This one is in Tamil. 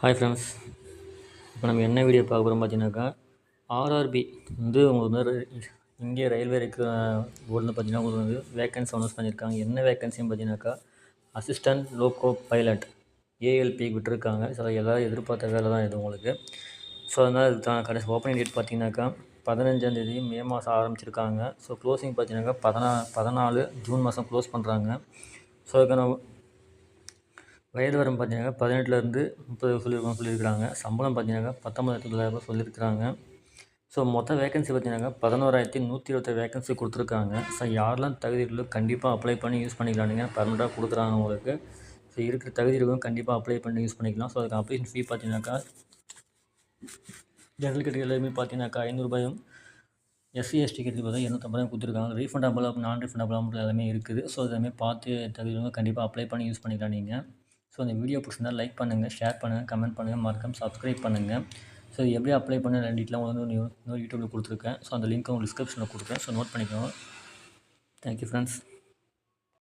Hi friends. இப்போ நம்ம என்ன வீடியோ பார்க்க போகிறோம் பார்த்தீங்கன்னாக்கா, ஆர்ஆர்பி வந்து உங்களுக்கு வந்து இந்திய ரயில்வே போர்டில் பார்த்தீங்கன்னா உங்களுக்கு வந்து வேக்கன்சி அனௌன்ஸ் பண்ணியிருக்காங்க. என்ன வேக்கன்சின்னு பார்த்தீங்கன்னாக்கா, அசிஸ்டன்ட் லோகோ பைலட் ஏஎல்பி விட்டுருக்காங்க. ஸோ எல்லோரும் எதிர்பார்த்த வேலை தான் இது உங்களுக்கு. ஸோ அதனால் இது தான் கடைசி ஓப்பனிங் டேட் பார்த்தீங்கன்னாக்கா 15 மே மாதம் ஆரம்பிச்சிருக்காங்க. ஸோ க்ளோசிங் பார்த்தீங்கன்னாக்கா 14 ஜூன் மாதம் க்ளோஸ் பண்ணுறாங்க. ஸோ அதுக்கான வயது வரம் பார்த்தீங்கன்னா 18லேருந்து 30 சொல்லியிருக்கிறாங்க. சம்பளம் பார்த்தீங்கன்னாக்கா 19,900 சொல்லியிருக்கிறாங்க. ஸோ மொத்த வேக்கன்சி பார்த்தீங்கன்னாக்கா 11,127 வேக்கன்சி கொடுத்துருக்காங்க. ஸோ யாரெல்லாம் தகுதி இருக்கோ கண்டிப்பாக அப்ளை பண்ணி யூஸ் பண்ணிக்கலாம். நீங்கள் பர்மனெண்ட்டாக கொடுக்குறாங்க உங்களுக்கு. ஸோ இருக்கிற தகுதி இருக்கவும் கண்டிப்பாக அப்ளை பண்ணி யூஸ் பண்ணிக்கலாம். ஸோ அதுக்கு அப்ளிகேஷன் ஃபீ பார்த்தீங்கன்னாக்கா ஜெனரல் கேட்டகரி எல்லாமே பார்த்தீங்கன்னாக்கா 500 எஸ்சி எஸ்டி கேட்டகரி பார்த்தா 250 கொடுத்துருக்காங்க. ரீஃபண்டபிள் நான் ரீஃபண்டபிள் அமௌண்ட் எல்லாமே இருக்குது. ஸோ எல்லாமே பார்த்து தகுதி கண்டிப்பாக அப்ளை பண்ணி யூஸ் பண்ணிக்கலாம் நீங்கள். ஸோ இந்த வீடியோ பிடிச்சிருந்தால் லைக் பண்ணுங்கள், ஷேர் பண்ணுங்கள், கமெண்ட் பண்ணுங்கள், மறக்காம சப்ஸ்கிரைப் பண்ணுங்கள். ஸோ எப்படி அப்ளை பண்ண டீட்டெயிலாக வந்து இன்னொரு யூடியூப்பில் கொடுத்துருக்கேன். ஸோ அந்த லிங்க் உங்களுக்கு டிஸ்கிரிப்ஷனில் கொடுக்குறேன். ஸோ நோட் பண்ணிக்கோங்க. Thank you friends.